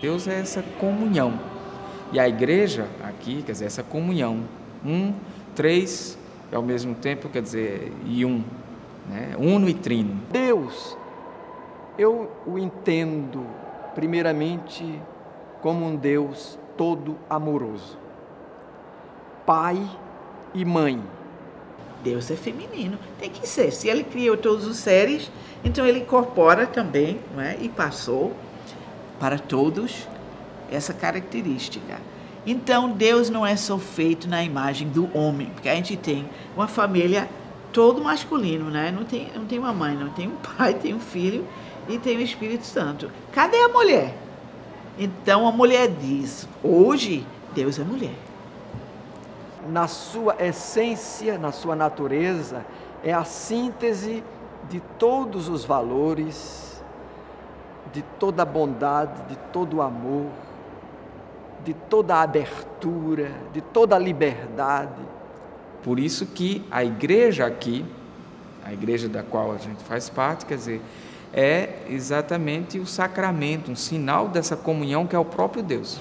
Deus é essa comunhão. E a igreja aqui, quer dizer, essa comunhão. Três, e ao mesmo tempo, quer dizer, e um. Né? Uno e trino. Deus, eu o entendo primeiramente como um Deus todo amoroso. Pai e mãe. Deus é feminino, tem que ser. Se ele criou todos os seres, então ele incorpora também, não é? E passou para todos essa característica. Então Deus não é só feito na imagem do homem, porque a gente tem uma família todo masculino, né? Não tem uma mãe, não tem um pai, tem um filho e tem o Espírito Santo. Cadê a mulher? Então a mulher diz, hoje Deus é mulher. Na sua essência, na sua natureza, é a síntese de todos os valores, de toda a bondade, de todo o amor, de toda a abertura, de toda a liberdade. Por isso que a igreja aqui, a igreja da qual a gente faz parte, quer dizer, é exatamente o sacramento, um sinal dessa comunhão que é o próprio Deus.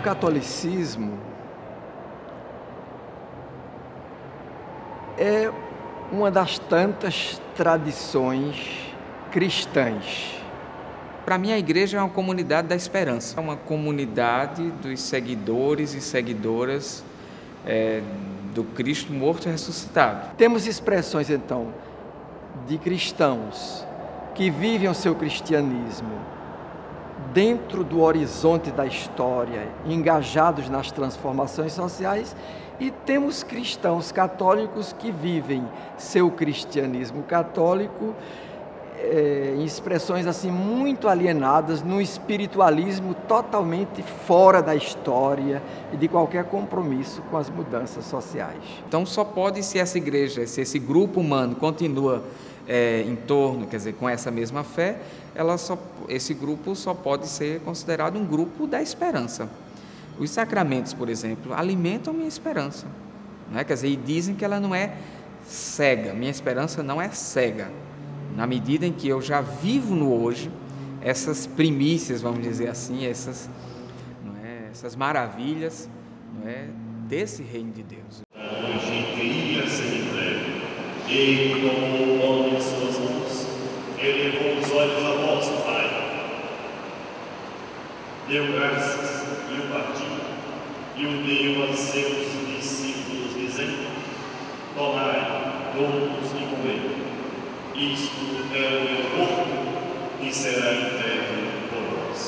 O catolicismo é uma das tantas tradições cristãs. Para mim, a igreja é uma comunidade da esperança, é uma comunidade dos seguidores e seguidoras do Cristo morto e ressuscitado. Temos expressões, então, de cristãos que vivem o seu cristianismo dentro do horizonte da história, engajados nas transformações sociais, e temos cristãos católicos que vivem seu cristianismo católico em expressões assim muito alienadas, num espiritualismo totalmente fora da história e de qualquer compromisso com as mudanças sociais. Então só pode, se essa igreja, se esse grupo humano continua em torno, quer dizer, com essa mesma fé, esse grupo só pode ser considerado um grupo da esperança. Os sacramentos, por exemplo, alimentam minha esperança, não é? Quer dizer, e dizem que ela não é cega, minha esperança não é cega, na medida em que eu já vivo no hoje essas primícias, vamos dizer assim, essas maravilhas, não é, desse reino de Deus. Hoje queria ser breve, e tomou o pão em suas mãos, elevou os olhos a vós, Pai, deu graças e o partiu, e o deu a seus discípulos, dizendo: tomai todos e comei, isto é o meu corpo, que será entregue por vós.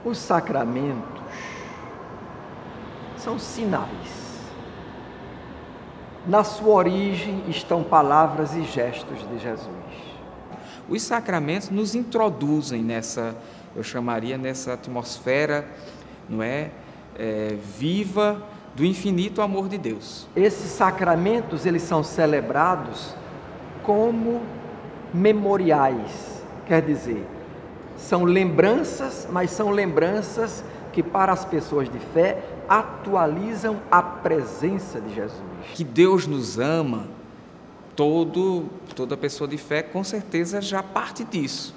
Os sacramentos são sinais. Na sua origem estão palavras e gestos de Jesus. Os sacramentos nos introduzem nessa, eu chamaria, nessa atmosfera, não é, viva do infinito amor de Deus. Esses sacramentos, eles são celebrados como memoriais, quer dizer, são lembranças, mas são lembranças que para as pessoas de fé atualizam a presença de Jesus. Que Deus nos ama, toda pessoa de fé com certeza já parte disso,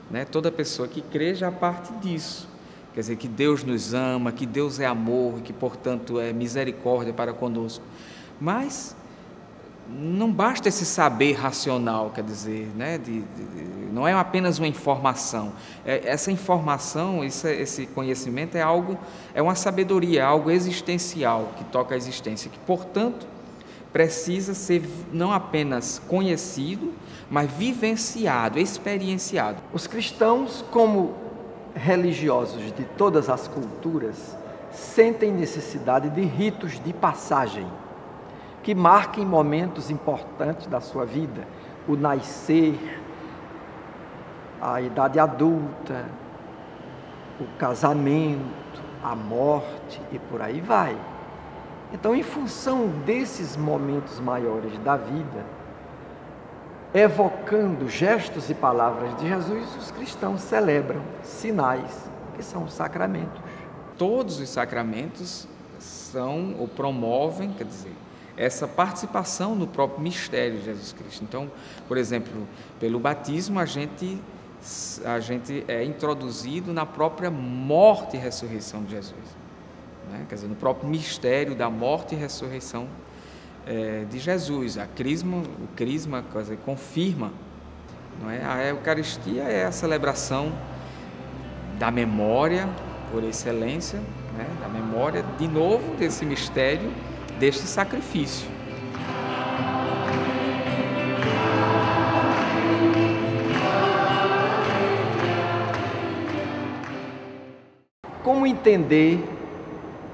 né? Toda pessoa que crê já parte disso. Quer dizer, que Deus nos ama, que Deus é amor, que portanto é misericórdia para conosco. Mas não basta esse saber racional, quer dizer, né? Não é apenas uma informação. Essa informação, esse conhecimento é uma sabedoria, é algo existencial que toca a existência, que portanto precisa ser não apenas conhecido, mas vivenciado, experienciado. Os cristãos, como religiosos de todas as culturas, sentem necessidade de ritos de passagem que marquem momentos importantes da sua vida, o nascer, a idade adulta, o casamento, a morte e por aí vai. Então, em função desses momentos maiores da vida, evocando gestos e palavras de Jesus, os cristãos celebram sinais, que são os sacramentos. Todos os sacramentos são ou promovem, quer dizer, essa participação no próprio mistério de Jesus Cristo. Então, por exemplo, pelo batismo a gente é introduzido na própria morte e ressurreição de Jesus, né? Quer dizer, no próprio mistério da morte e ressurreição de Jesus. O crisma quer dizer, confirma, não é? A Eucaristia é a celebração da memória por excelência, né? Da memória, de novo, desse mistério, deste sacrifício. Como entender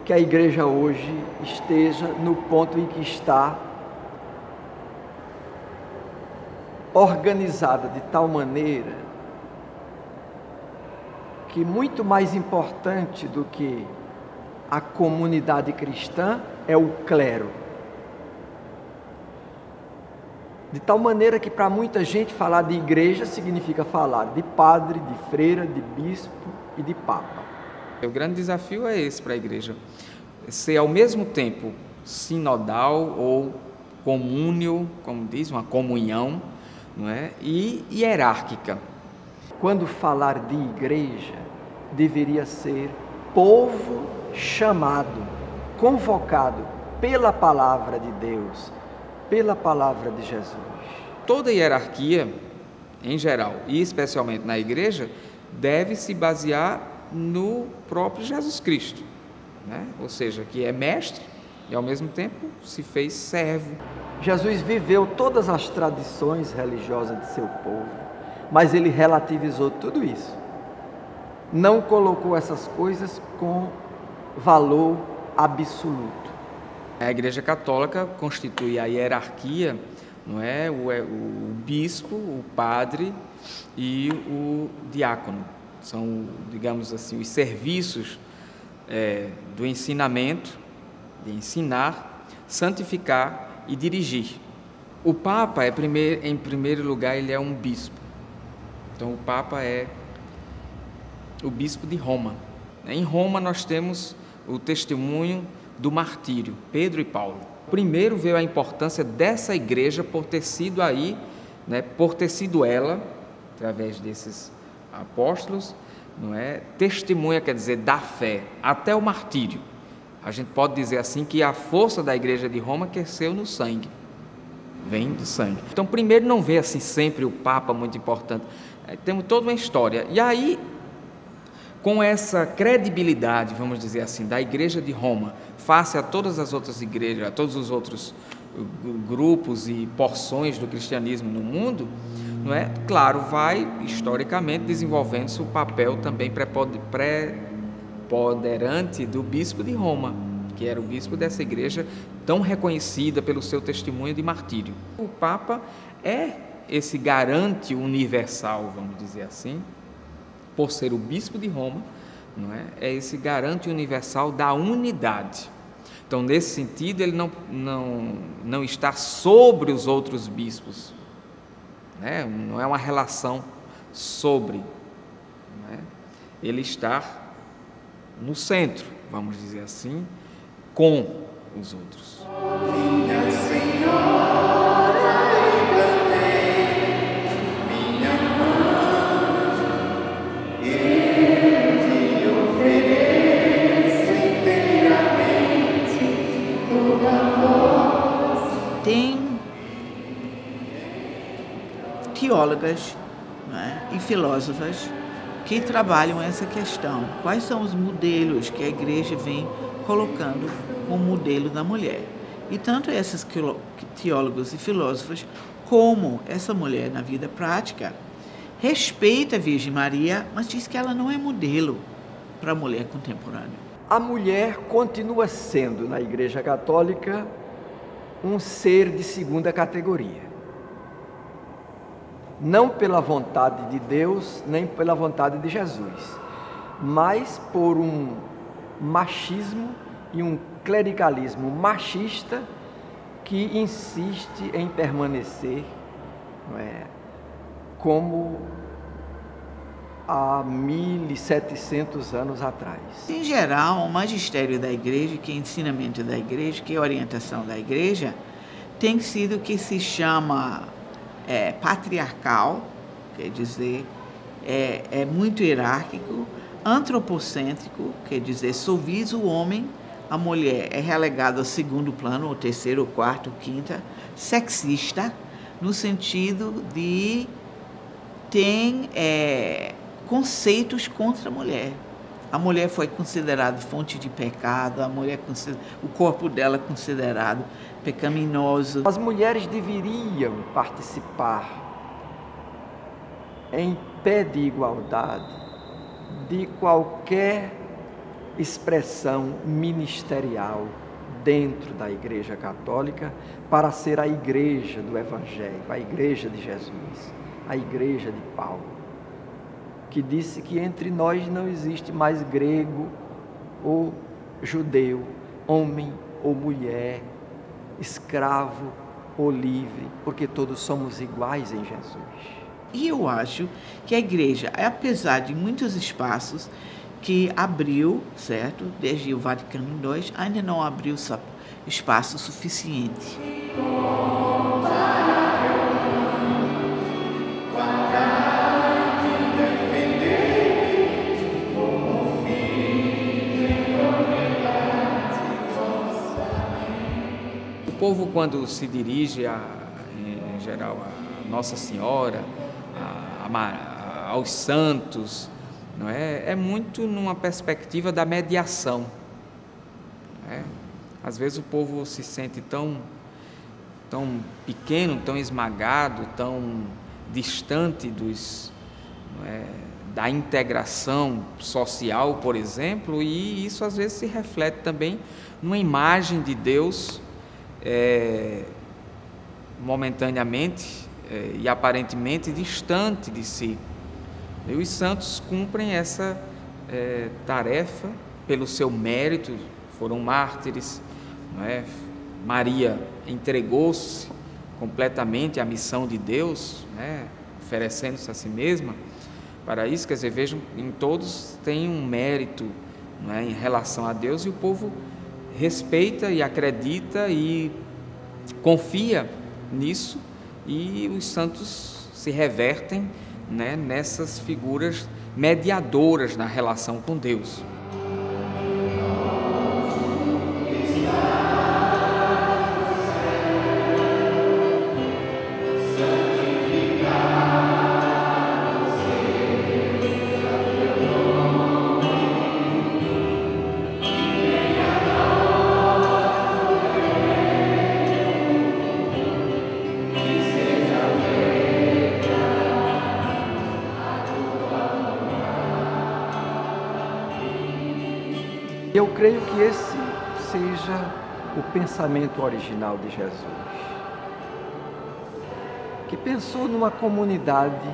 que a igreja hoje esteja no ponto em que está, organizada de tal maneira que muito mais importante do que a comunidade cristã é o clero? De tal maneira que para muita gente falar de igreja significa falar de padre, de freira, de bispo e de papa. O grande desafio é esse para a igreja, ser ao mesmo tempo sinodal ou comúnio, como diz, uma comunhão, não é? E hierárquica. Quando falar de igreja, deveria ser povo chamado, convocado pela palavra de Deus, pela palavra de Jesus. Toda hierarquia, em geral, e especialmente na igreja, deve se basear no próprio Jesus Cristo, né? Ou seja, que é mestre e ao mesmo tempo se fez servo. Jesus viveu todas as tradições religiosas de seu povo, mas ele relativizou tudo isso. Não colocou essas coisas com valor absoluto. A Igreja Católica constitui a hierarquia, não é? O bispo, o padre e o diácono. São, digamos assim, os serviços do ensinamento, de ensinar, santificar e dirigir. O Papa, em primeiro lugar, ele é um bispo. Então, o Papa é o bispo de Roma. Em Roma, nós temos o testemunho do martírio, Pedro e Paulo. Primeiro veio a importância dessa igreja por ter sido aí, né, por ter sido ela, através desses apóstolos, não é? Testemunha, quer dizer, da fé, até o martírio. A gente pode dizer assim que a força da igreja de Roma cresceu no sangue, vem do sangue. Então, primeiro não vê assim sempre o Papa muito importante, temos toda uma história. E aí, com essa credibilidade, vamos dizer assim, da igreja de Roma, face a todas as outras igrejas, a todos os outros grupos e porções do cristianismo no mundo, não é? Claro, vai historicamente desenvolvendo-se o papel também preponderante do bispo de Roma, que era o bispo dessa igreja tão reconhecida pelo seu testemunho de martírio. O Papa é esse garante universal, vamos dizer assim, por ser o bispo de Roma, não é? É esse garante universal da unidade. Então, nesse sentido, ele não está sobre os outros bispos, né? Não é uma relação sobre, não é? Ele está no centro, vamos dizer assim, com os outros. Minha Senhora, eu minha mão, eu te ofereço inteiramente toda voz. Tem teólogas, né, e filósofas que trabalham essa questão. Quais são os modelos que a igreja vem colocando como modelo da mulher? E tanto esses teólogos e filósofos como essa mulher na vida prática respeita a Virgem Maria, mas diz que ela não é modelo para a mulher contemporânea. A mulher continua sendo, na Igreja Católica, um ser de segunda categoria. Não pela vontade de Deus, nem pela vontade de Jesus, mas por um machismo e um clericalismo machista que insiste em permanecer, não é, como há 1.700 anos atrás. Em geral, o magistério da igreja, que é ensinamento da igreja, que é orientação da igreja, tem sido o que se chama patriarcal, quer dizer, é muito hierárquico, antropocêntrico, quer dizer, sovisa o homem, a mulher é relegada ao segundo plano, ou terceiro, ou quarto, ou quinta, sexista, no sentido de tem conceitos contra a mulher. A mulher foi considerada fonte de pecado, o corpo dela é considerado pecaminoso. As mulheres deveriam participar em pé de igualdade de qualquer expressão ministerial dentro da Igreja Católica para ser a igreja do Evangelho, a igreja de Jesus, a igreja de Paulo, que disse que entre nós não existe mais grego ou judeu, homem ou mulher, escravo ou livre, porque todos somos iguais em Jesus. E eu acho que a igreja, apesar de muitos espaços que abriu, certo, desde o Vaticano II, ainda não abriu espaço suficiente. O povo, quando se dirige, em geral, a Nossa Senhora, aos santos, não é? É muito numa perspectiva da mediação. Não é? Às vezes o povo se sente tão pequeno, tão esmagado, tão distante da integração social, por exemplo, e isso às vezes se reflete também numa imagem de Deus momentaneamente e aparentemente distante de si. E os santos cumprem essa tarefa pelo seu mérito, foram mártires, não é? Maria entregou-se completamente à missão de Deus, né? Oferecendo-se a si mesma para isso. Quer dizer, vejam, em todos tem um mérito, não é? Em relação a Deus, e o povo respeita e acredita e confia nisso, e os santos se revertem, né, nessas figuras mediadoras na relação com Deus. Eu creio que esse seja o pensamento original de Jesus, que pensou numa comunidade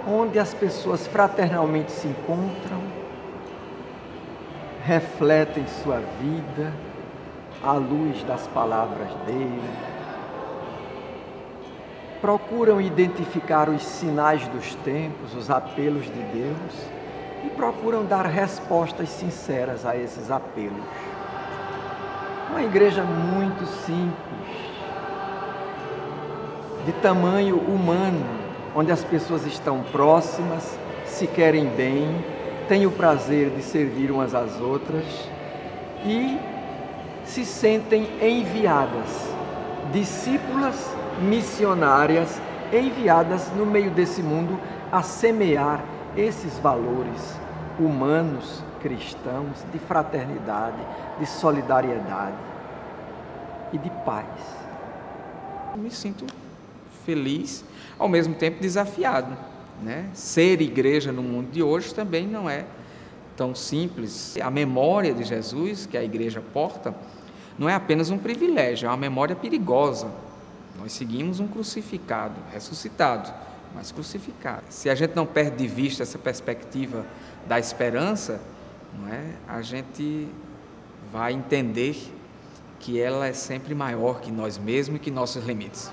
onde as pessoas fraternalmente se encontram, refletem sua vida à luz das palavras dele, procuram identificar os sinais dos tempos, os apelos de Deus, e procuram dar respostas sinceras a esses apelos. Uma igreja muito simples, de tamanho humano, onde as pessoas estão próximas, se querem bem, têm o prazer de servir umas às outras e se sentem enviadas, discípulas missionárias enviadas no meio desse mundo a semear esses valores humanos, cristãos, de fraternidade, de solidariedade e de paz. Eu me sinto feliz, ao mesmo tempo desafiado, né? Ser igreja no mundo de hoje também não é tão simples. A memória de Jesus que a igreja porta não é apenas um privilégio, é uma memória perigosa. Nós seguimos um crucificado, ressuscitado, mas crucificada. Se a gente não perde de vista essa perspectiva da esperança, não é? A gente vai entender que ela é sempre maior que nós mesmos e que nossos limites.